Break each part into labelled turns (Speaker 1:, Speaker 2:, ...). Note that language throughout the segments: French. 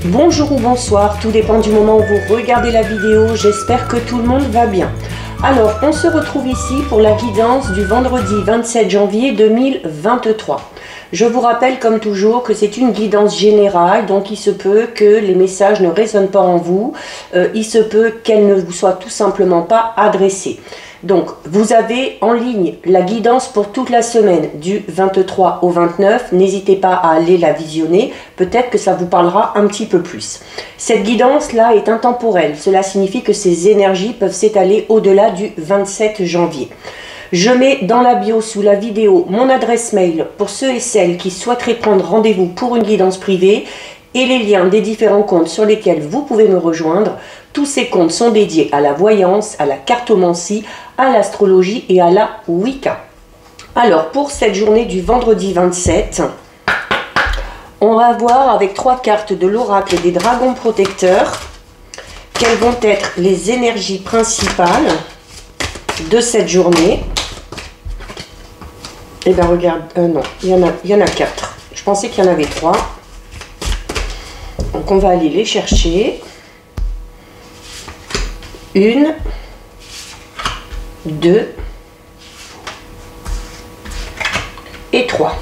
Speaker 1: Bonjour ou bonsoir, tout dépend du moment où vous regardez la vidéo, j'espère que tout le monde va bien. Alors, on se retrouve ici pour la guidance du vendredi 27 janvier 2023. Je vous rappelle comme toujours que c'est une guidance générale, donc il se peut que les messages ne résonnent pas en vous, il se peut qu'elles ne vous soient tout simplement pas adressées. Donc, vous avez en ligne la guidance pour toute la semaine du 23 au 29. N'hésitez pas à aller la visionner. Peut-être que ça vous parlera un petit peu plus. Cette guidance-là est intemporelle. Cela signifie que ces énergies peuvent s'étaler au-delà du 27 janvier. Je mets dans la bio sous la vidéo mon adresse mail pour ceux et celles qui souhaiteraient prendre rendez-vous pour une guidance privée et les liens des différents comptes sur lesquels vous pouvez me rejoindre. Tous ces comptes sont dédiés à la voyance, à la cartomancie, à l'astrologie et à la Wicca. Alors, pour cette journée du vendredi 27, on va voir avec 3 cartes de l'oracle des dragons protecteurs quelles vont être les énergies principales de cette journée. Et bien, regarde, non, il y en a 4. Je pensais qu'il y en avait 3. Donc, on va aller les chercher. 1, 2 et 3.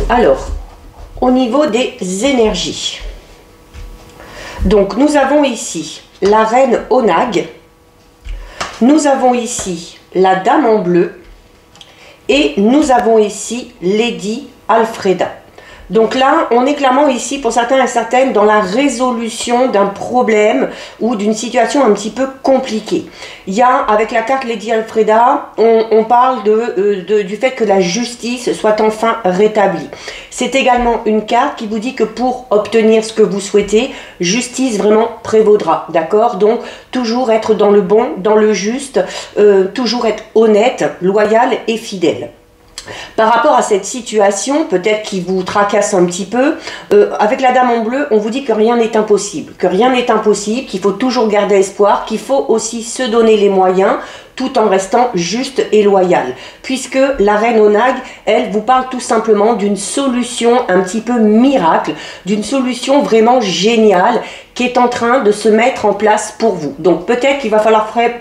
Speaker 1: Alors, au niveau des énergies, donc nous avons ici la reine Onag, nous avons ici la dame en bleu et nous avons ici Lady Alfreda. Donc là, on est clairement ici, pour certains et certaines, dans la résolution d'un problème ou d'une situation un petit peu compliquée. Il y a, avec la carte Lady Alfreda, on parle du fait que la justice soit enfin rétablie. C'est également une carte qui vous dit que pour obtenir ce que vous souhaitez, justice vraiment prévaudra, d'accord? Donc, toujours être dans le bon, dans le juste, toujours être honnête, loyal et fidèle. Par rapport à cette situation, peut-être qui vous tracasse un petit peu, avec la dame en bleu, on vous dit que rien n'est impossible. Que rien n'est impossible, qu'il faut toujours garder espoir, qu'il faut aussi se donner les moyens, tout en restant juste et loyal. Puisque la reine Onag, elle vous parle tout simplement d'une solution un petit peu miracle, d'une solution vraiment géniale qui est en train de se mettre en place pour vous. Donc peut-être qu'il va falloir faire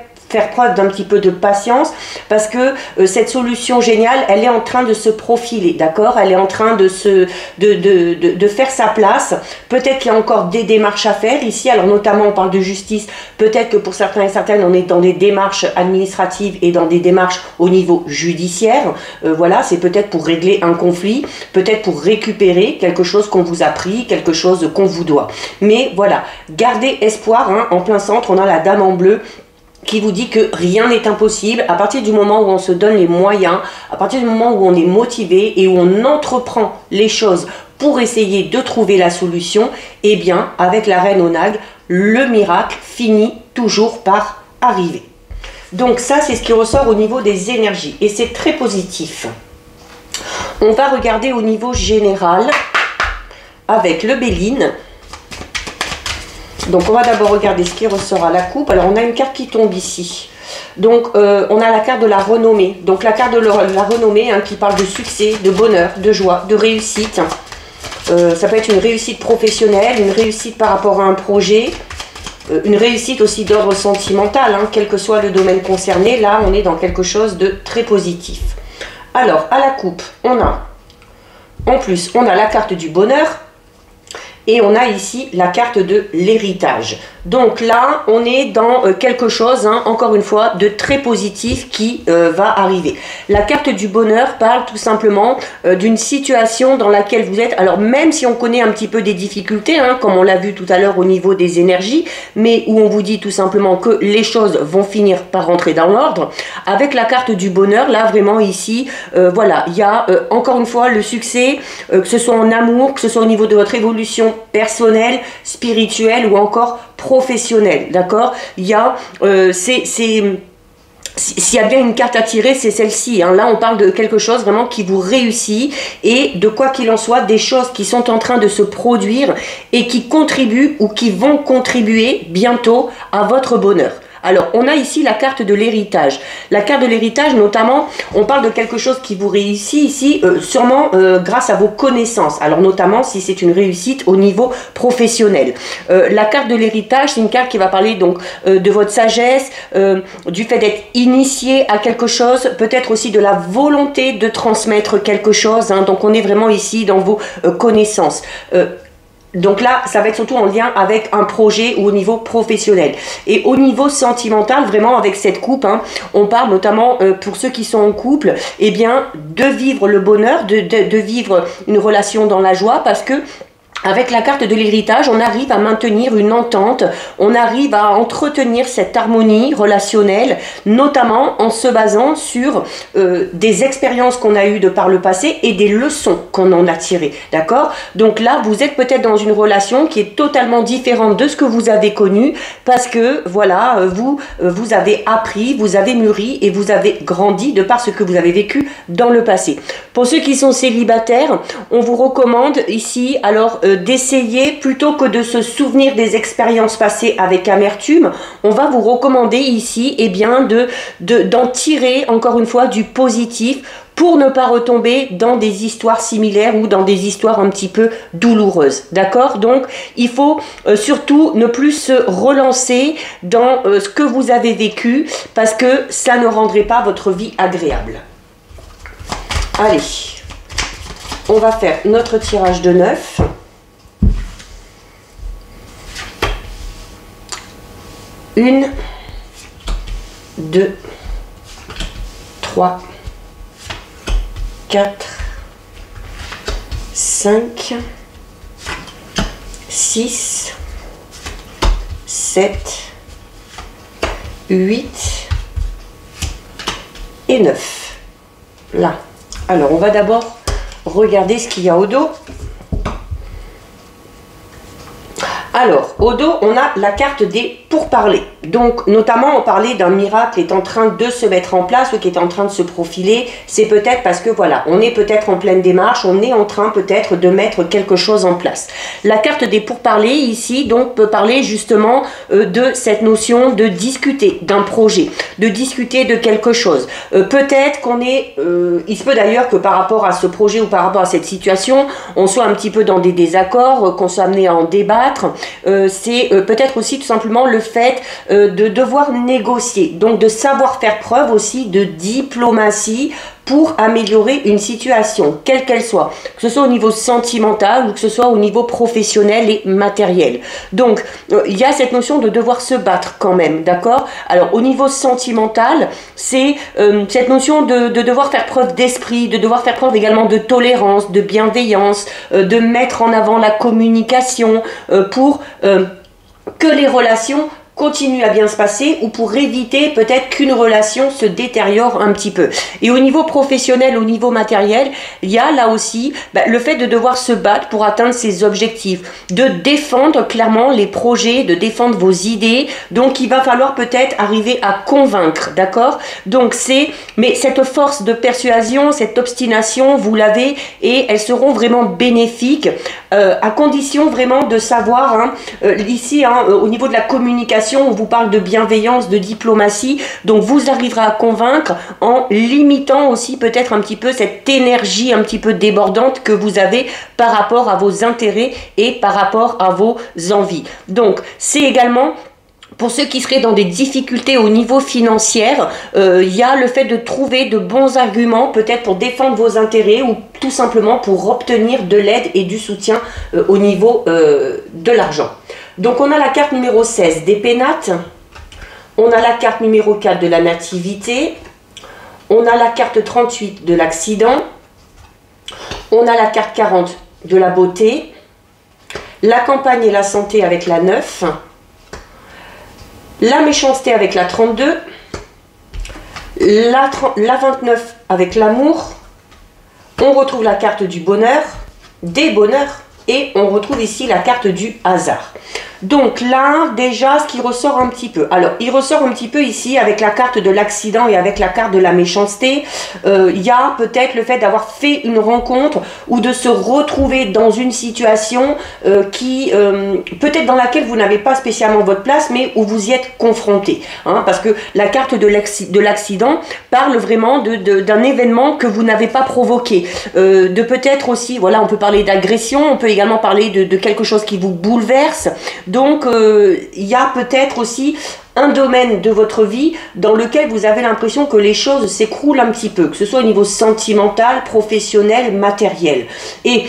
Speaker 1: preuve d'un petit peu de patience parce que cette solution géniale, elle est en train de se profiler, d'accord? Elle est en train de faire sa place. Peut-être qu'il y a encore des démarches à faire ici. Alors notamment, on parle de justice. Peut-être que pour certains et certaines, on est dans des démarches administratives et dans des démarches au niveau judiciaire. Voilà, c'est peut-être pour régler un conflit, peut-être pour récupérer quelque chose qu'on vous a pris, quelque chose qu'on vous doit. Mais voilà, gardez espoir, hein. En plein centre, on a la dame en bleu qui vous dit que rien n'est impossible à partir du moment où on se donne les moyens, à partir du moment où on est motivé et où on entreprend les choses pour essayer de trouver la solution. Eh bien, avec la reine Onag, le miracle finit toujours par arriver. Donc ça, c'est ce qui ressort au niveau des énergies et c'est très positif. On va regarder au niveau général avec le Béline. Donc on va d'abord regarder ce qui ressort à la coupe. Alors on a une carte qui tombe ici. Donc on a la carte de la renommée. Donc la carte de la renommée, hein, qui parle de succès, de bonheur, de joie, de réussite. Ça peut être une réussite professionnelle, une réussite par rapport à un projet, une réussite aussi d'ordre sentimental, hein, quel que soit le domaine concerné. Là on est dans quelque chose de très positif. Alors à la coupe, on a la carte du bonheur. Et on a ici la carte de l'héritage. Donc là, on est dans quelque chose, hein, encore une fois, de très positif qui va arriver. La carte du bonheur parle tout simplement d'une situation dans laquelle vous êtes. Alors même si on connaît un petit peu des difficultés, hein, comme on l'a vu tout à l'heure au niveau des énergies, mais où on vous dit tout simplement que les choses vont finir par rentrer dans l'ordre. Avec la carte du bonheur, là vraiment ici, voilà, il y a encore une fois le succès, que ce soit en amour, que ce soit au niveau de votre évolution personnelle, spirituelle ou encore professionnelle, d'accord? Il y a, s'il y a bien une carte à tirer, c'est celle-ci, hein. Là, on parle de quelque chose vraiment qui vous réussit et de quoi qu'il en soit, des choses qui sont en train de se produire et qui contribuent ou qui vont contribuer bientôt à votre bonheur. Alors, on a ici la carte de l'héritage. La carte de l'héritage, notamment, on parle de quelque chose qui vous réussit ici, sûrement grâce à vos connaissances. Alors, notamment, si c'est une réussite au niveau professionnel. La carte de l'héritage, c'est une carte qui va parler donc de votre sagesse, du fait d'être initié à quelque chose, peut-être aussi de la volonté de transmettre quelque chose. Hein. Donc, on est vraiment ici dans vos connaissances. Donc là, ça va être surtout en lien avec un projet ou au niveau professionnel. Et au niveau sentimental, vraiment avec cette coupe, hein, on parle notamment pour ceux qui sont en couple, eh bien, de vivre le bonheur, de vivre une relation dans la joie, parce que avec la carte de l'héritage, on arrive à maintenir une entente, on arrive à entretenir cette harmonie relationnelle, notamment en se basant sur des expériences qu'on a eues de par le passé et des leçons qu'on en a tirées, d'accord? Donc là, vous êtes peut-être dans une relation qui est totalement différente de ce que vous avez connu, parce que, voilà, vous avez appris, vous avez mûri et vous avez grandi de par ce que vous avez vécu dans le passé. Pour ceux qui sont célibataires, on vous recommande ici, alors, d'essayer, plutôt que de se souvenir des expériences passées avec amertume, on va vous recommander ici, eh bien, d'en tirer, encore une fois, du positif, pour ne pas retomber dans des histoires similaires ou dans des histoires un petit peu douloureuses. D'accord? Donc, il faut surtout ne plus se relancer dans ce que vous avez vécu, parce que ça ne rendrait pas votre vie agréable. Allez, on va faire notre tirage de 9. 1, 2, 3, 4, 5, 6, 7, 8 et 9. Là. Alors, on va d'abord regarder ce qu'il y a au dos. Alors, au dos, on a la carte des pourparlers. Donc, notamment, on parlait d'un miracle qui est en train de se mettre en place ou qui est en train de se profiler. C'est peut-être parce que, voilà, on est peut-être en pleine démarche, on est en train peut-être de mettre quelque chose en place. La carte des pourparlers, ici, donc, peut parler justement de cette notion de discuter d'un projet, de discuter de quelque chose. Peut-être qu'on est... il se peut d'ailleurs que par rapport à ce projet ou par rapport à cette situation, on soit un petit peu dans des désaccords, qu'on soit amené à en débattre. C'est peut-être aussi tout simplement le fait de devoir négocier, donc de savoir faire preuve aussi de diplomatie pour améliorer une situation, quelle qu'elle soit, que ce soit au niveau sentimental ou que ce soit au niveau professionnel et matériel. Donc, il y a cette notion de devoir se battre quand même, d'accord? Alors, au niveau sentimental, c'est cette notion de devoir faire preuve d'esprit, de devoir faire preuve également de tolérance, de bienveillance, de mettre en avant la communication pour que les relations continue à bien se passer ou pour éviter peut-être qu'une relation se détériore un petit peu. Et au niveau professionnel, au niveau matériel, il y a là aussi le fait de devoir se battre pour atteindre ses objectifs, de défendre clairement les projets, de défendre vos idées. Donc il va falloir peut-être arriver à convaincre, d'accord? Donc mais cette force de persuasion, cette obstination, vous l'avez et elles seront vraiment bénéfiques à condition vraiment de savoir, hein, ici hein, au niveau de la communication, on vous parle de bienveillance, de diplomatie, donc vous arriverez à convaincre en limitant aussi peut-être un petit peu cette énergie un petit peu débordante que vous avez par rapport à vos intérêts et par rapport à vos envies. Donc c'est également... Pour ceux qui seraient dans des difficultés au niveau financier, il y a le fait de trouver de bons arguments, peut-être pour défendre vos intérêts ou tout simplement pour obtenir de l'aide et du soutien au niveau de l'argent. Donc on a la carte numéro 16 des pénates, on a la carte numéro 4 de la nativité, on a la carte 38 de l'accident, on a la carte 40 de la beauté, la campagne et la santé avec la 9, la méchanceté avec la 32, la 29 avec l'amour, on retrouve la carte du bonheur, des bonheurs, et on retrouve ici la carte du hasard. Donc là, déjà, ce qui ressort un petit peu. Alors, il ressort un petit peu ici avec la carte de l'accident et avec la carte de la méchanceté. Il y a peut-être le fait d'avoir fait une rencontre ou de se retrouver dans une situation peut-être dans laquelle vous n'avez pas spécialement votre place, mais où vous y êtes confronté. Hein, parce que la carte de l'accident parle vraiment d'un événement que vous n'avez pas provoqué. De peut-être aussi, voilà, on peut parler d'agression, on peut également parler de quelque chose qui vous bouleverse. Donc, il y a peut-être aussi un domaine de votre vie dans lequel vous avez l'impression que les choses s'écroulent un petit peu, que ce soit au niveau sentimental, professionnel, matériel. Et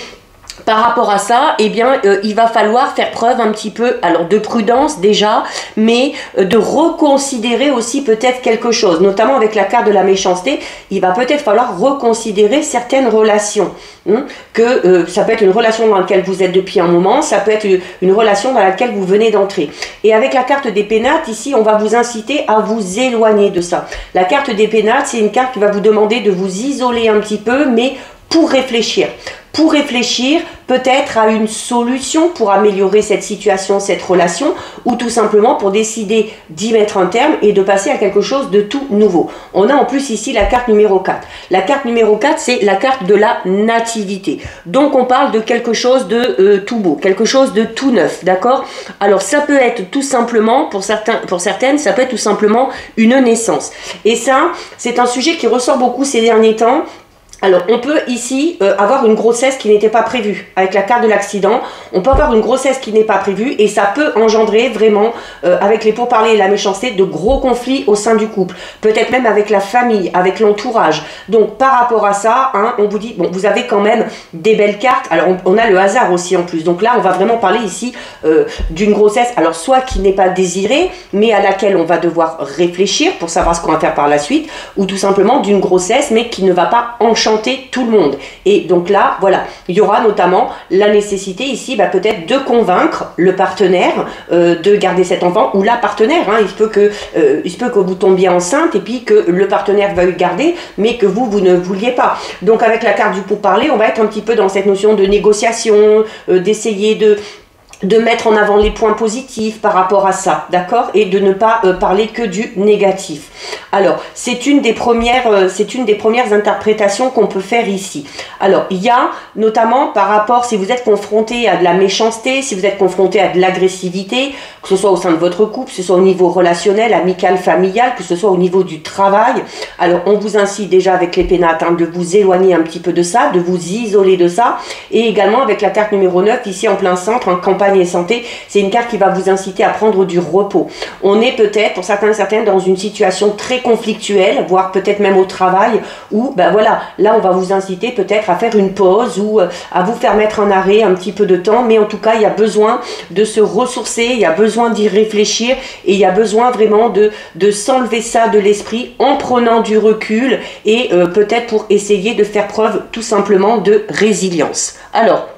Speaker 1: par rapport à ça, eh bien, il va falloir faire preuve un petit peu, alors de prudence déjà, mais de reconsidérer aussi peut-être quelque chose, notamment avec la carte de la méchanceté. Il va peut-être falloir reconsidérer certaines relations. Ça peut être une relation dans laquelle vous êtes depuis un moment, ça peut être une relation dans laquelle vous venez d'entrer. Et avec la carte des pénates, ici, on va vous inciter à vous éloigner de ça. La carte des pénates, c'est une carte qui va vous demander de vous isoler un petit peu, mais pour réfléchir. Pour réfléchir peut-être à une solution pour améliorer cette situation, cette relation, ou tout simplement pour décider d'y mettre un terme et de passer à quelque chose de tout nouveau. On a en plus ici la carte numéro 4. La carte numéro 4, c'est la carte de la nativité. Donc on parle de quelque chose de tout beau, quelque chose de tout neuf, d'accord? Alors ça peut être tout simplement, pour certaines, ça peut être tout simplement une naissance. Et ça, c'est un sujet qui ressort beaucoup ces derniers temps. Alors, on peut ici avoir une grossesse qui n'était pas prévue. Avec la carte de l'accident, on peut avoir une grossesse qui n'est pas prévue et ça peut engendrer vraiment, avec les pourparlers et la méchanceté, de gros conflits au sein du couple. Peut-être même avec la famille, avec l'entourage. Donc, par rapport à ça, hein, on vous dit, bon, vous avez quand même des belles cartes. Alors, on a le hasard aussi en plus. Donc là, on va vraiment parler ici d'une grossesse, alors soit qui n'est pas désirée, mais à laquelle on va devoir réfléchir pour savoir ce qu'on va faire par la suite, ou tout simplement d'une grossesse, mais qui ne va pas enchanter tout le monde. Et donc là, voilà, il y aura notamment la nécessité ici, peut-être de convaincre le partenaire de garder cet enfant, ou la partenaire. Hein, il se peut que vous tombiez enceinte et puis que le partenaire veuille garder, mais que vous ne vouliez pas. Donc avec la carte du pourparler, on va être un petit peu dans cette notion de négociation, d'essayer de mettre en avant les points positifs par rapport à ça, d'accord? Et de ne pas parler que du négatif. Alors, c'est une des premières interprétations qu'on peut faire ici. Alors, il y a notamment par rapport, si vous êtes confronté à de la méchanceté, si vous êtes confronté à de l'agressivité, que ce soit au sein de votre couple, que ce soit au niveau relationnel, amical, familial, que ce soit au niveau du travail. Alors, on vous incite déjà avec les pénates de vous éloigner un petit peu de ça, de vous isoler de ça. Et également avec la carte numéro 9, ici en plein centre, en campagne et santé, c'est une carte qui va vous inciter à prendre du repos. On est peut-être, pour certains et certaines, dans une situation très conflictuelle, voire peut-être même au travail, où, voilà, là on va vous inciter peut-être à faire une pause ou à vous faire mettre un arrêt un petit peu de temps, mais en tout cas, il y a besoin de se ressourcer, il y a besoin d'y réfléchir et il y a besoin vraiment de s'enlever ça de l'esprit en prenant du recul et peut-être pour essayer de faire preuve tout simplement de résilience. Alors,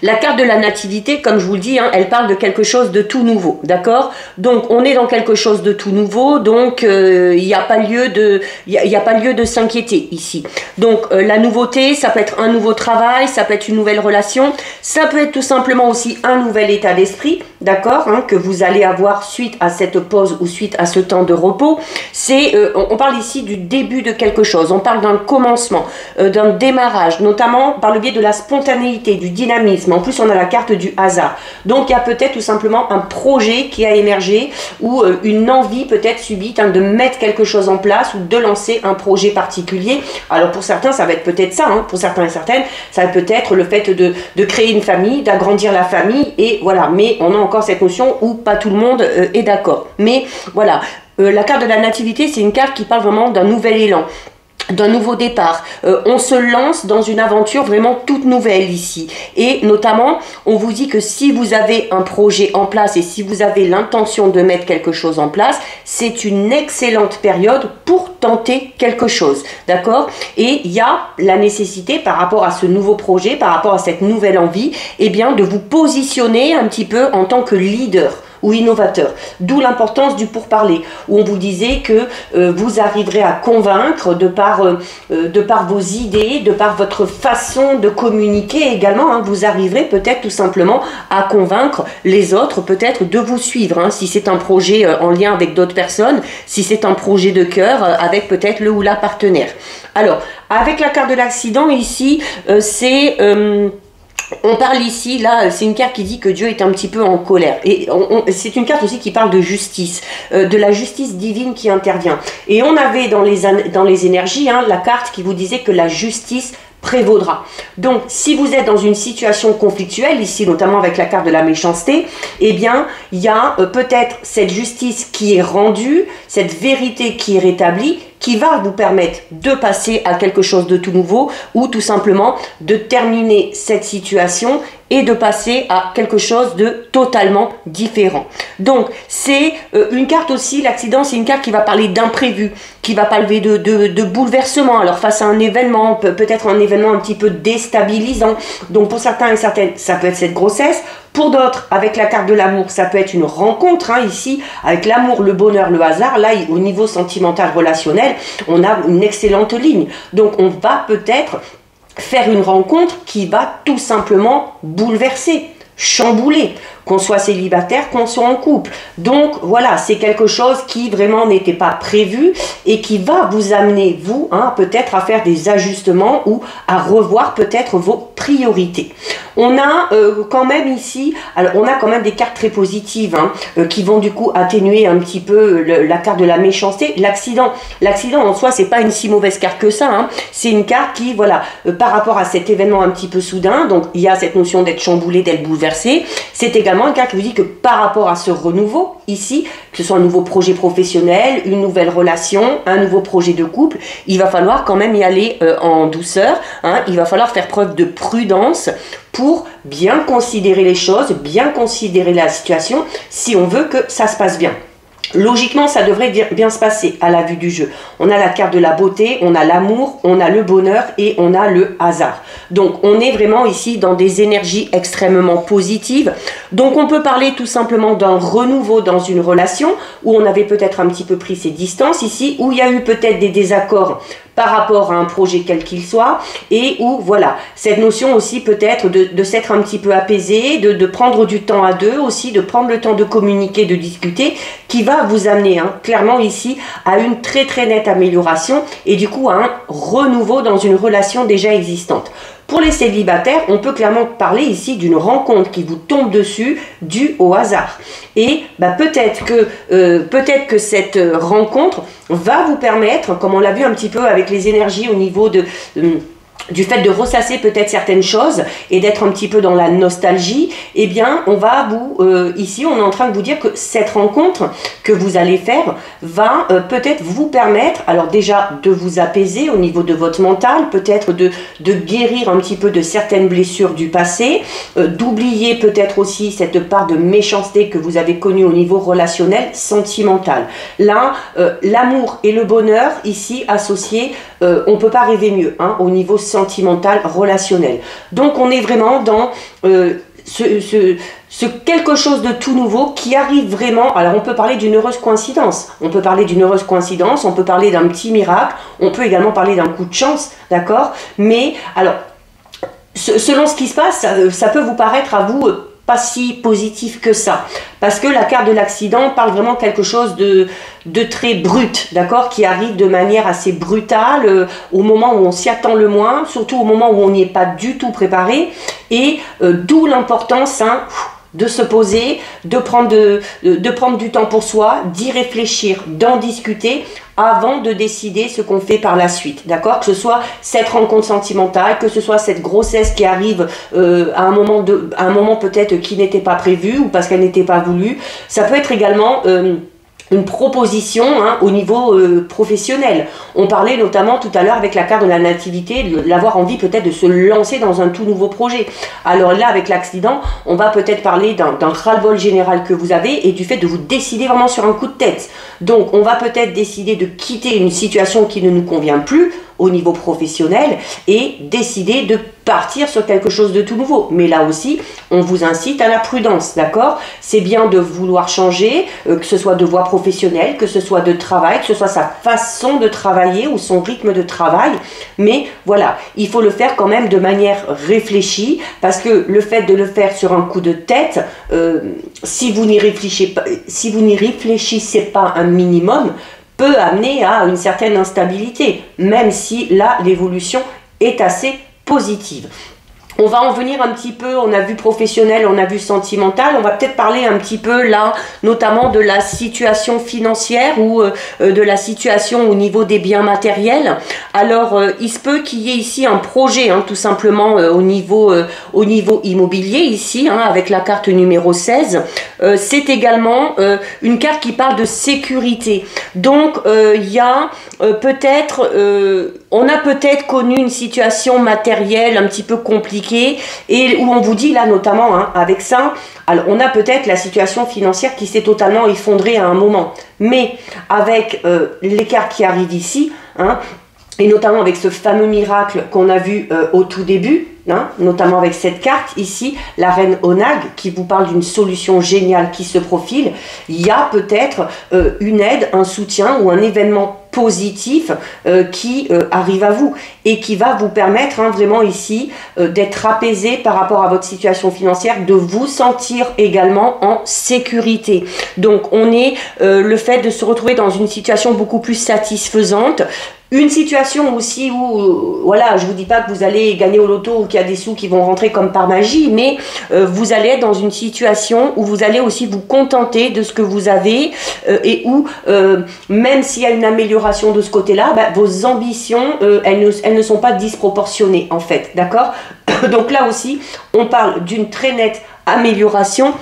Speaker 1: la carte de la nativité, comme je vous le dis, elle parle de quelque chose de tout nouveau, d'accord? Donc, on est dans quelque chose de tout nouveau, donc il n'y a pas lieu de s'inquiéter ici. Donc, la nouveauté, ça peut être un nouveau travail, ça peut être une nouvelle relation, ça peut être tout simplement aussi un nouvel état d'esprit, d'accord? Que vous allez avoir suite à cette pause ou suite à ce temps de repos. On parle ici du début de quelque chose, on parle d'un commencement, d'un démarrage, notamment par le biais de la spontanéité, du dynamisme. En plus, on a la carte du hasard. Donc, il y a peut-être tout simplement un projet qui a émergé ou une envie peut-être subite de mettre quelque chose en place ou de lancer un projet particulier. Alors, pour certains, ça va être peut-être ça. Pour certains et certaines, ça va peut-être le fait de créer une famille, d'agrandir la famille. Et voilà. Mais on a encore cette notion où pas tout le monde est d'accord. Mais voilà. La carte de la nativité, c'est une carte qui parle vraiment d'un nouvel élan, d'un nouveau départ. On se lance dans une aventure vraiment toute nouvelle ici. Et notamment, on vous dit que si vous avez un projet en place et si vous avez l'intention de mettre quelque chose en place, c'est une excellente période pour tenter quelque chose. D'accord? Et il y a la nécessité par rapport à ce nouveau projet, par rapport à cette nouvelle envie, de vous positionner un petit peu en tant que leader. ou innovateur. D'où l'importance du pourparler, où on vous disait que vous arriverez à convaincre de par vos idées, de par votre façon de communiquer également, hein, vous arriverez peut-être tout simplement à convaincre les autres peut-être de vous suivre, hein, si c'est un projet en lien avec d'autres personnes, si c'est un projet de cœur avec peut-être le ou la partenaire. Alors, avec la carte de l'accident ici, on parle ici, là, c'est une carte qui dit que Dieu est un petit peu en colère. Et c'est une carte aussi qui parle de justice, de la justice divine qui intervient. Et on avait dans les énergies, hein, la carte qui vous disait que la justice prévaudra. Donc, si vous êtes dans une situation conflictuelle, ici notamment avec la carte de la méchanceté, eh bien, il y a peut-être cette justice qui est rendue, cette vérité qui est rétablie, qui va vous permettre de passer à quelque chose de tout nouveau ou tout simplement de terminer cette situation et de passer à quelque chose de totalement différent. Donc, c'est une carte aussi, l'accident, c'est une carte qui va parler d'imprévu, qui va parler de bouleversement. Alors, face à un événement, peut-être un événement un petit peu déstabilisant. Donc, pour certains et certaines, ça peut être cette grossesse. Pour d'autres, avec la carte de l'amour, ça peut être une rencontre, hein, ici, avec l'amour, le bonheur, le hasard. Là, au niveau sentimental, relationnel, on a une excellente ligne. Donc, on va peut-être faire une rencontre qui va tout simplement bouleverser, chambouler, qu'on soit célibataire, qu'on soit en couple. Donc voilà, c'est quelque chose qui vraiment n'était pas prévu et qui va vous amener, vous, hein, peut-être à faire des ajustements ou à revoir peut-être vos priorités. On a quand même ici, alors on a quand même des cartes très positives, hein, qui vont du coup atténuer un petit peu la carte de la méchanceté. L'accident en soi, c'est pas une si mauvaise carte que ça, hein. C'est une carte qui, voilà, par rapport à cet événement un petit peu soudain, donc il y a cette notion d'être chamboulé, d'être bouleversé. C'est également une carte qui vous dit que par rapport à ce renouveau, ici, que ce soit un nouveau projet professionnel, une nouvelle relation, un nouveau projet de couple, il va falloir quand même y aller en douceur, hein. Il va falloir faire preuve de prudence pour bien considérer les choses, bien considérer la situation, si on veut que ça se passe bien. Logiquement, ça devrait bien se passer à la vue du jeu. On a la carte de la beauté, on a l'amour, on a le bonheur et on a le hasard. Donc, on est vraiment ici dans des énergies extrêmement positives. Donc, on peut parler tout simplement d'un renouveau dans une relation où on avait peut-être un petit peu pris ses distances ici, où il y a eu peut-être des désaccords par rapport à un projet quel qu'il soit, et où, voilà, cette notion aussi peut-être de s'être un petit peu apaisé, de prendre du temps à deux aussi, de prendre le temps de communiquer, de discuter, qui va vous amener, hein, clairement ici, à une très très nette amélioration, et du coup à un renouveau dans une relation déjà existante. Pour les célibataires, on peut clairement parler ici d'une rencontre qui vous tombe dessus due au hasard. Et bah, peut-être que cette rencontre va vous permettre, comme on l'a vu un petit peu avec les énergies au niveau du fait de ressasser peut-être certaines choses et d'être un petit peu dans la nostalgie, eh bien, on va ici, on est en train de vous dire que cette rencontre que vous allez faire va peut-être vous permettre, alors déjà, de vous apaiser au niveau de votre mental, peut-être de guérir un petit peu de certaines blessures du passé, d'oublier peut-être aussi cette part de méchanceté que vous avez connue au niveau relationnel, sentimental. Là, l'amour et le bonheur, ici, associés, on ne peut pas rêver mieux, hein, au niveau sentimental, relationnel. Donc on est vraiment dans ce quelque chose de tout nouveau qui arrive vraiment. Alors on peut parler d'une heureuse coïncidence, on peut parler d'une heureuse coïncidence, on peut parler d'un petit miracle, on peut également parler d'un coup de chance, d'accord? Mais alors, selon ce qui se passe, ça peut vous paraître à vous pas si positif que ça, parce que la carte de l'accident parle vraiment quelque chose de très brut, d'accord, qui arrive de manière assez brutale au moment où on s'y attend le moins, surtout au moment où on n'y est pas du tout préparé, et d'où l'importance, hein, de se poser, de prendre du temps pour soi, d'y réfléchir, d'en discuter avant de décider ce qu'on fait par la suite, d'accord? Que ce soit cette rencontre sentimentale, que ce soit cette grossesse qui arrive à un moment peut-être qui n'était pas prévu ou parce qu'elle n'était pas voulue. Ça peut être également une proposition, hein, au niveau professionnel. On parlait notamment tout à l'heure avec la carte de la nativité, de l'avoir envie peut-être de se lancer dans un tout nouveau projet. Alors là, avec l'accident, on va peut-être parler d'un ras-le-bol général que vous avez et du fait de vous décider vraiment sur un coup de tête. Donc, on va peut-être décider de quitter une situation qui ne nous convient plus. au niveau professionnel et décider de partir sur quelque chose de tout nouveau. Mais là aussi, on vous incite à la prudence, d'accord? C'est bien de vouloir changer, que ce soit de voie professionnelle, que ce soit de travail, que ce soit sa façon de travailler ou son rythme de travail. Mais voilà, il faut le faire quand même de manière réfléchie, parce que le fait de le faire sur un coup de tête, si vous n'y réfléchissez pas un minimum, peut amener à une certaine instabilité, même si là, l'évolution est assez positive. On va en venir un petit peu, on a vu professionnel, on a vu sentimental, on va peut-être parler un petit peu là, notamment de la situation financière ou de la situation au niveau des biens matériels. Alors, il se peut qu'il y ait ici un projet, hein, tout simplement au niveau immobilier, ici, hein, avec la carte numéro 16. C'est également une carte qui parle de sécurité. Donc, il y a peut-être, on a peut-être connu une situation matérielle un petit peu compliquée, et où on vous dit là notamment, hein, avec ça, alors on a peut-être la situation financière qui s'est totalement effondrée à un moment, mais avec les cartes qui arrivent ici, hein, et notamment avec ce fameux miracle qu'on a vu au tout début, hein, notamment avec cette carte ici, la reine Onag, qui vous parle d'une solution géniale qui se profile, il y a peut-être une aide, un soutien ou un événement positif qui arrive à vous et qui va vous permettre, hein, vraiment ici d'être apaisé par rapport à votre situation financière, de vous sentir également en sécurité. Donc on est le fait de se retrouver dans une situation beaucoup plus satisfaisante. Une situation aussi où, voilà, je vous dis pas que vous allez gagner au loto ou qu'il y a des sous qui vont rentrer comme par magie, mais vous allez être dans une situation où vous allez aussi vous contenter de ce que vous avez et où, même s'il y a une amélioration de ce côté-là, bah, vos ambitions, elles ne sont pas disproportionnées en fait, d'accord? Donc là aussi, on parle d'une très nette amélioration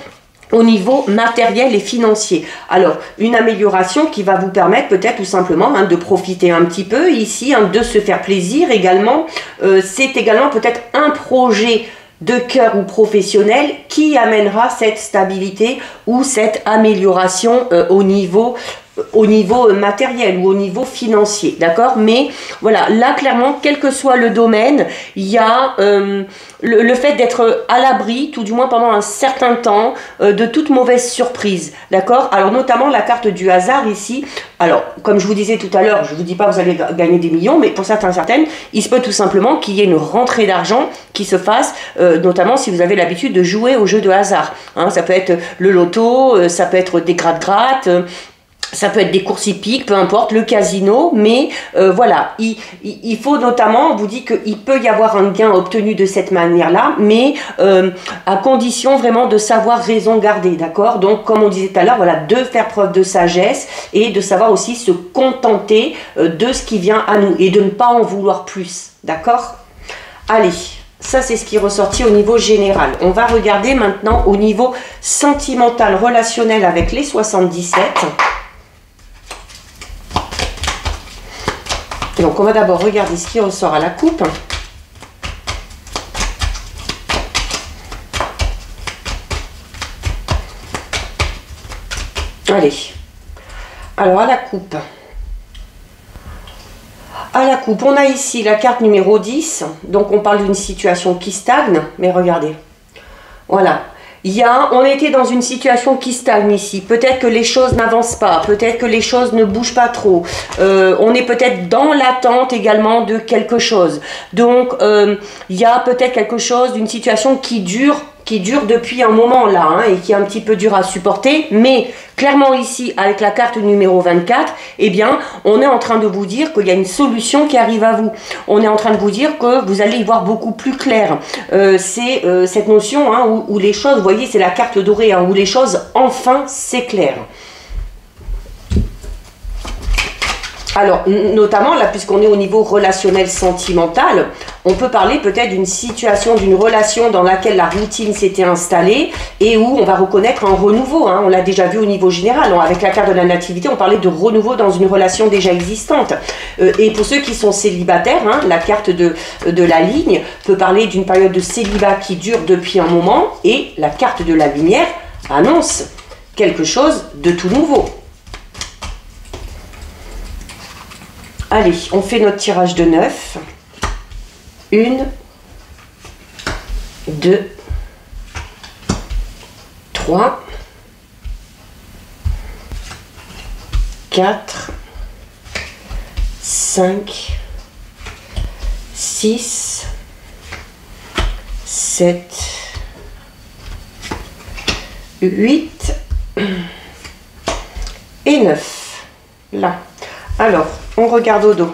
Speaker 1: au niveau matériel et financier. Alors, une amélioration qui va vous permettre peut-être tout simplement, hein, de profiter un petit peu ici, hein, de se faire plaisir également. C'est également peut-être un projet de cœur ou professionnel qui amènera cette stabilité ou cette amélioration au niveau matériel ou au niveau financier, d'accord? Mais voilà, là clairement, quel que soit le domaine, il y a le fait d'être à l'abri, tout du moins pendant un certain temps, de toute mauvaise surprise, d'accord? Alors notamment la carte du hasard ici, alors comme je vous disais tout à l'heure, je ne vous dis pas vous allez gagner des millions, mais pour certaines, il se peut tout simplement qu'il y ait une rentrée d'argent qui se fasse, notamment si vous avez l'habitude de jouer au jeu de hasard, hein, ça peut être le loto, ça peut être des gratte-gratte, ça peut être des courses hippiques, peu importe, le casino, mais voilà, il faut notamment, on vous dit qu'il peut y avoir un gain obtenu de cette manière-là, mais à condition vraiment de savoir raison garder, d'accord? Donc, comme on disait tout à l'heure, voilà, de faire preuve de sagesse et de savoir aussi se contenter de ce qui vient à nous et de ne pas en vouloir plus, d'accord? Allez, ça c'est ce qui est ressorti au niveau général. On va regarder maintenant au niveau sentimental, relationnel avec les 77. Donc on va d'abord regarder ce qui ressort à la coupe. Allez, alors à la coupe. À la coupe, on a ici la carte numéro 10. Donc on parle d'une situation qui stagne, mais regardez. Voilà. On était dans une situation qui stagne ici. Peut-être que les choses n'avancent pas. Peut-être que les choses ne bougent pas trop. On est peut-être dans l'attente également de quelque chose. Donc, il y a peut-être quelque chose d'une situation qui dure depuis un moment là, hein, et qui est un petit peu dur à supporter, mais clairement ici, avec la carte numéro 24, eh bien, on est en train de vous dire qu'il y a une solution qui arrive à vous. On est en train de vous dire que vous allez y voir beaucoup plus clair. C'est cette notion, hein, où les choses, vous voyez, c'est la carte dorée, hein, où les choses, enfin, s'éclairent. Alors, notamment, là, puisqu'on est au niveau relationnel sentimental, on peut parler peut-être d'une situation, d'une relation dans laquelle la routine s'était installée et où on va reconnaître un renouveau, hein. On l'a déjà vu au niveau général, hein. Avec la carte de la nativité, on parlait de renouveau dans une relation déjà existante. Et pour ceux qui sont célibataires, hein, la carte de la ligne peut parler d'une période de célibat qui dure depuis un moment, et la carte de la lumière annonce quelque chose de tout nouveau. Allez, on fait notre tirage de 9. 1, 2, 3, 4, 5, 6, 7, 8 et 9. Là. Alors, on regarde au dos.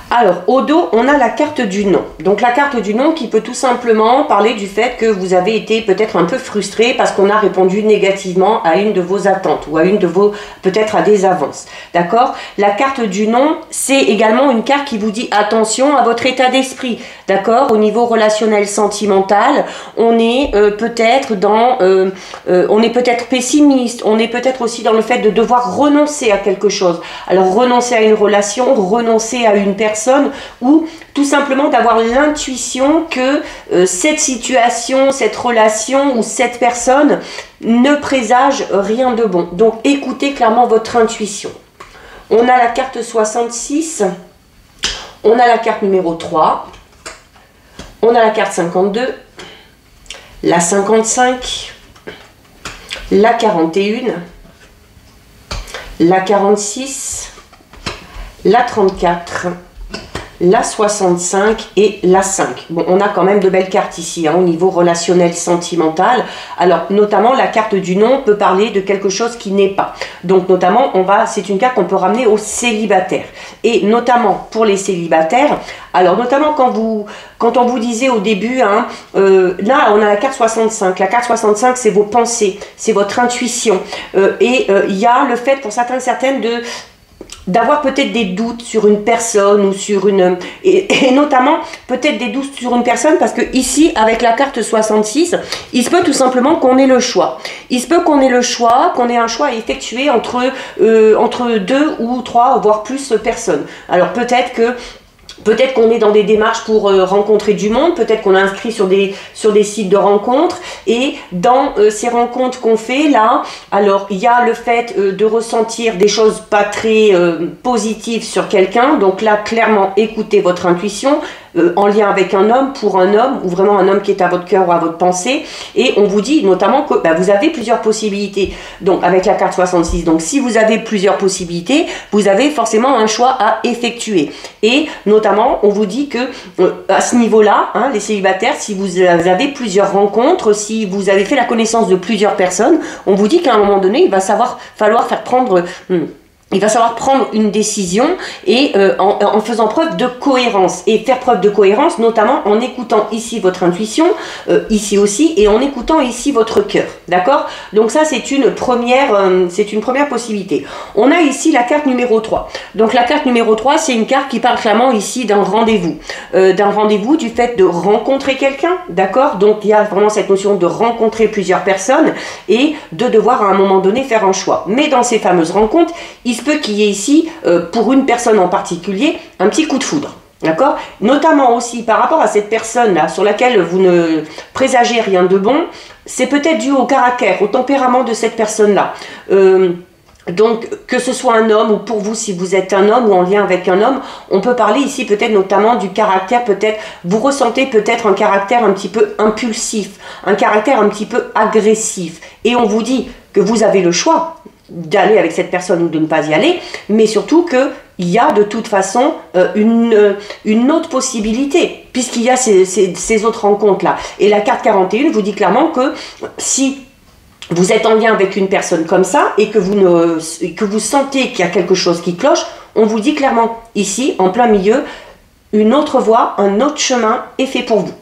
Speaker 1: Alors, au dos, on a la carte du non. Donc, la carte du non qui peut tout simplement parler du fait que vous avez été peut-être un peu frustré parce qu'on a répondu négativement à une de vos attentes ou à une de vos, peut-être à des avances. D'accord? La carte du non, c'est également une carte qui vous dit attention à votre état d'esprit. D'accord? Au niveau relationnel sentimental, on est peut-être dans, on est peut-être pessimiste, on est peut-être aussi dans le fait de devoir renoncer à quelque chose. Alors, renoncer à une relation, renoncer à une personne, ou tout simplement d'avoir l'intuition que cette situation, cette relation ou cette personne ne présage rien de bon. Donc écoutez clairement votre intuition. On a la carte 66, on a la carte numéro 3, on a la carte 52, la 55, la 41, la 46, la 34, la 65 et la 5. Bon, on a quand même de belles cartes ici, hein, au niveau relationnel sentimental. Alors, notamment, la carte du non peut parler de quelque chose qui n'est pas. Donc, notamment, c'est une carte qu'on peut ramener aux célibataires. Et notamment, pour les célibataires, alors, notamment quand on vous disait au début, hein, là, on a la carte 65. La carte 65, c'est vos pensées, c'est votre intuition. Il y a le fait, pour certains, certaines, d'avoir peut-être des doutes sur une personne ou sur une... Et notamment, peut-être des doutes sur une personne parce que ici, avec la carte 66, il se peut tout simplement qu'on ait le choix. Il se peut qu'on ait le choix, qu'on ait un choix à effectuer entre 2 ou 3, voire plus personnes. Alors peut-être qu'on est dans des démarches pour rencontrer du monde, peut-être qu'on est inscrit sur des sites de rencontres, et dans ces rencontres qu'on fait là, alors il y a le fait de ressentir des choses pas très positives sur quelqu'un. Donc là, clairement, écoutez votre intuition, en lien avec un homme, pour un homme, ou vraiment un homme qui est à votre cœur ou à votre pensée, et on vous dit notamment que vous avez plusieurs possibilités. Donc avec la carte 66, donc si vous avez plusieurs possibilités, vous avez forcément un choix à effectuer. Et notamment, on vous dit que à ce niveau-là, hein, les célibataires, si vous avez plusieurs rencontres, si vous avez fait la connaissance de plusieurs personnes, on vous dit qu'à un moment donné, il va falloir prendre une décision, et en faisant preuve de cohérence, et faire preuve de cohérence notamment en écoutant ici votre intuition, ici aussi, et en écoutant ici votre cœur. D'accord? Donc ça, c'est une première possibilité. On a ici la carte numéro 3. Donc la carte numéro 3, c'est une carte qui parle clairement ici d'un rendez-vous. Du fait de rencontrer quelqu'un. D'accord? Donc il y a vraiment cette notion de rencontrer plusieurs personnes et de devoir à un moment donné faire un choix. Mais dans ces fameuses rencontres, il se peut qu'il y ait ici, pour une personne en particulier, un petit coup de foudre. D'accord? Notamment aussi par rapport à cette personne-là, sur laquelle vous ne présagez rien de bon, c'est peut-être dû au caractère, au tempérament de cette personne-là. Donc, que ce soit un homme, ou pour vous, si vous êtes un homme ou en lien avec un homme, on peut parler ici peut-être notamment du caractère, peut-être, vous ressentez peut-être un caractère un petit peu impulsif, un caractère un petit peu agressif. Et on vous dit que vous avez le choix d'aller avec cette personne ou de ne pas y aller, mais surtout qu'il y a de toute façon une autre possibilité, puisqu'il y a ces autres rencontres-là. Et la carte 41 vous dit clairement que si vous êtes en lien avec une personne comme ça et que vous sentez qu'il y a quelque chose qui cloche, on vous dit clairement ici, en plein milieu, une autre voie, un autre chemin est fait pour vous.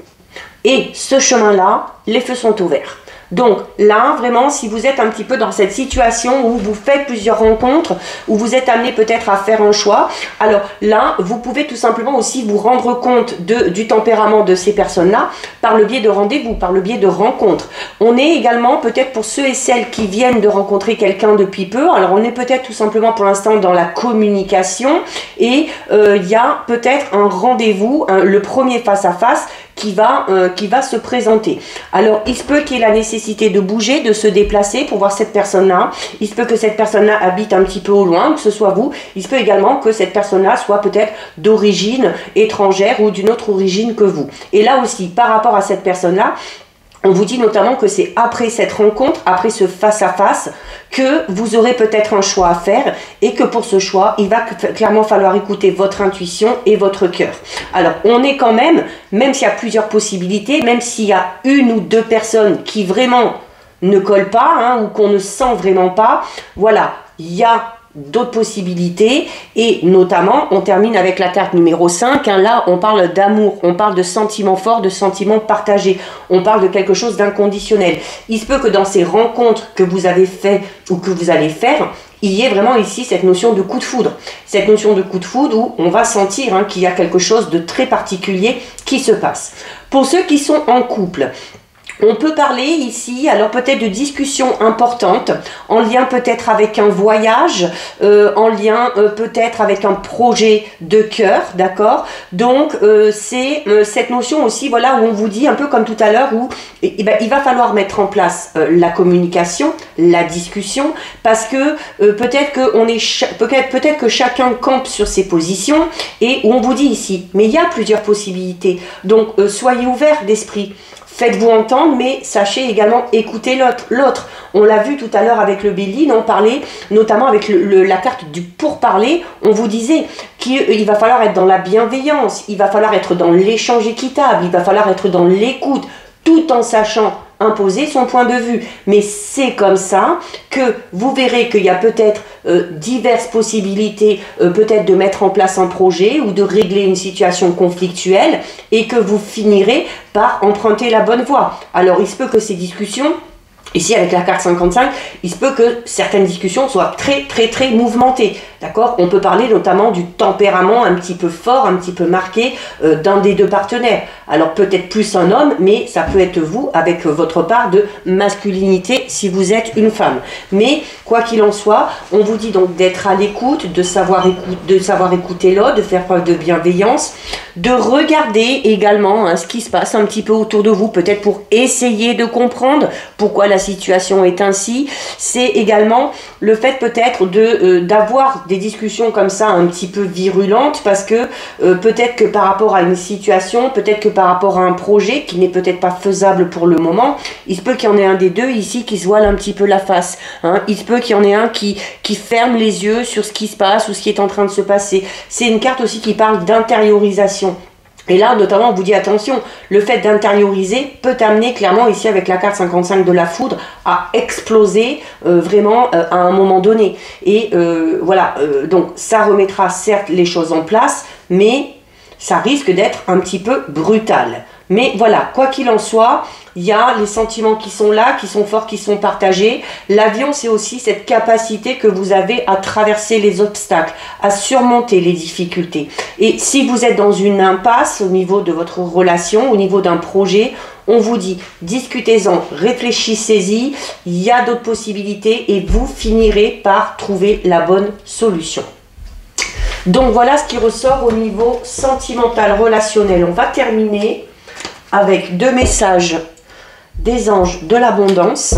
Speaker 1: Et ce chemin-là, les feux sont ouverts. Donc là, vraiment, si vous êtes un petit peu dans cette situation où vous faites plusieurs rencontres, où vous êtes amené peut-être à faire un choix, alors là, vous pouvez tout simplement aussi vous rendre compte du tempérament de ces personnes-là par le biais de rendez-vous, par le biais de rencontres. On est également, peut-être pour ceux et celles qui viennent de rencontrer quelqu'un depuis peu, alors on est peut-être tout simplement pour l'instant dans la communication, et il y a peut-être un rendez-vous, le premier face-à-face, qui va se présenter. Alors, il se peut qu'il y ait la nécessité de bouger, de se déplacer pour voir cette personne-là. Il se peut que cette personne-là habite un petit peu au loin, que ce soit vous. Il se peut également que cette personne-là soit peut-être d'origine étrangère ou d'une autre origine que vous. Et là aussi, par rapport à cette personne-là, on vous dit notamment que c'est après cette rencontre, après ce face-à-face, que vous aurez peut-être un choix à faire et que pour ce choix, il va clairement falloir écouter votre intuition et votre cœur. Alors, on est quand même s'il y a plusieurs possibilités, même s'il y a une ou deux personnes qui vraiment ne collent pas, hein, ou qu'on ne sent vraiment pas, voilà, il y a d'autres possibilités et notamment on termine avec la carte numéro 5, hein, là on parle d'amour, on parle de sentiments forts, de sentiments partagés, on parle de quelque chose d'inconditionnel. Il se peut que dans ces rencontres que vous avez fait ou que vous allez faire, il y ait vraiment ici cette notion de coup de foudre, cette notion de coup de foudre où on va sentir, hein, qu'il y a quelque chose de très particulier qui se passe. Pour ceux qui sont en couple, on peut parler ici, alors peut-être de discussions importantes, en lien peut-être avec un voyage, en lien peut-être avec un projet de cœur, d'accord? Donc c'est cette notion aussi, voilà, où on vous dit un peu comme tout à l'heure, où il va falloir mettre en place la communication, la discussion, parce que peut-être que chacun campe sur ses positions, et où on vous dit ici, mais il y a plusieurs possibilités, donc soyez ouverts d'esprit. Faites-vous entendre, mais sachez également écouter l'autre. On l'a vu tout à l'heure avec le Béline, on parlait notamment avec la carte du pourparler, on vous disait qu'il va falloir être dans la bienveillance, il va falloir être dans l'échange équitable, il va falloir être dans l'écoute, tout en sachant imposer son point de vue. Mais c'est comme ça que vous verrez qu'il y a peut-être diverses possibilités, peut-être de mettre en place un projet ou de régler une situation conflictuelle et que vous finirez par emprunter la bonne voie. Alors il se peut que ces discussions, ici avec la carte 55, il se peut que certaines discussions soient très mouvementées, d'accord? On peut parler notamment du tempérament un petit peu fort, un petit peu marqué d'un des deux partenaires. Alors peut-être plus un homme, mais ça peut être vous avec votre part de masculinité si vous êtes une femme. Mais quoi qu'il en soit, on vous dit donc d'être à l'écoute, de savoir écouter l'autre, de faire preuve de bienveillance, de regarder également, hein, ce qui se passe un petit peu autour de vous, peut-être pour essayer de comprendre pourquoi la situation est ainsi. C'est également le fait peut-être d'avoir des discussions comme ça un petit peu virulentes, parce que peut-être que par rapport à une situation, peut-être que par rapport à un projet qui n'est peut-être pas faisable pour le moment, il se peut qu'il y en ait un des deux ici qui se voile un petit peu la face, hein. Il se peut qu'il y en ait un qui ferme les yeux sur ce qui se passe ou ce qui est en train de se passer. C'est une carte aussi qui parle d'intériorisation. Et là, notamment, on vous dit attention, le fait d'intérioriser peut amener clairement, ici avec la carte 55 de la foudre, à exploser vraiment à un moment donné. Et voilà, donc ça remettra certes les choses en place, mais ça risque d'être un petit peu brutal. Mais voilà, quoi qu'il en soit, il y a les sentiments qui sont là, qui sont forts, qui sont partagés. L'avion, c'est aussi cette capacité que vous avez à traverser les obstacles, à surmonter les difficultés. Et si vous êtes dans une impasse au niveau de votre relation, au niveau d'un projet, on vous dit, discutez-en, réfléchissez-y, il y a d'autres possibilités et vous finirez par trouver la bonne solution. Donc voilà ce qui ressort au niveau sentimental, relationnel. On va terminer avec deux messages des anges de l'abondance.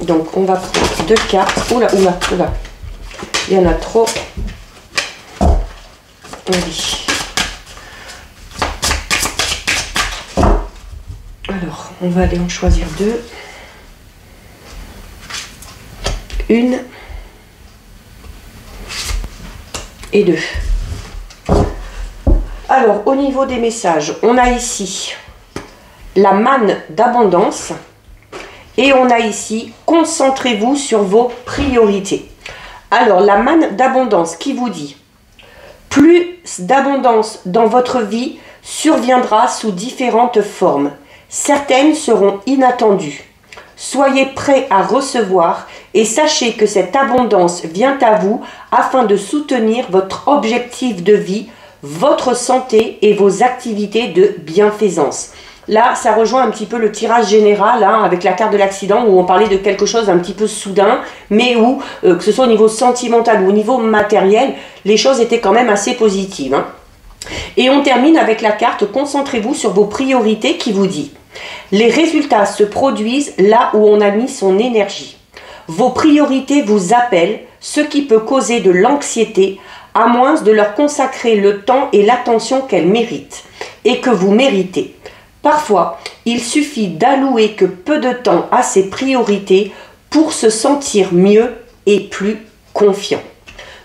Speaker 1: Donc on va prendre deux cartes. Oula, il y en a trop. Oui. Alors, on va aller en choisir deux. Une et deux. Alors, au niveau des messages, on a ici la manne d'abondance et on a ici concentrez-vous sur vos priorités. Alors, la manne d'abondance qui vous dit plus d'abondance dans votre vie surviendra sous différentes formes. Certaines seront inattendues. Soyez prêts à recevoir et sachez que cette abondance vient à vous afin de soutenir votre objectif de vie, votre santé et vos activités de bienfaisance. Là, ça rejoint un petit peu le tirage général, hein, avec la carte de l'accident où on parlait de quelque chose d'un petit peu soudain, mais où, que ce soit au niveau sentimental ou au niveau matériel, les choses étaient quand même assez positives, hein. Et on termine avec la carte « Concentrez-vous sur vos priorités » qui vous dit « Les résultats se produisent là où on a mis son énergie. Vos priorités vous appellent, ce qui peut causer de l'anxiété, à moins de leur consacrer le temps et l'attention qu'elles méritent et que vous méritez. Parfois, il suffit d'allouer que peu de temps à ces priorités pour se sentir mieux et plus confiant. »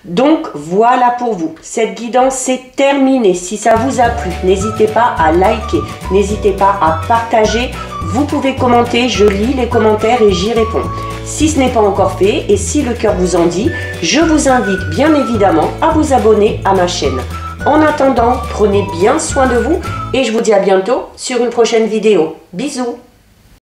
Speaker 1: Donc voilà pour vous, cette guidance est terminée. Si ça vous a plu, n'hésitez pas à liker, n'hésitez pas à partager. Vous pouvez commenter, je lis les commentaires et j'y réponds. Si ce n'est pas encore fait et si le cœur vous en dit, je vous invite bien évidemment à vous abonner à ma chaîne. En attendant, prenez bien soin de vous et je vous dis à bientôt sur une prochaine vidéo. Bisous!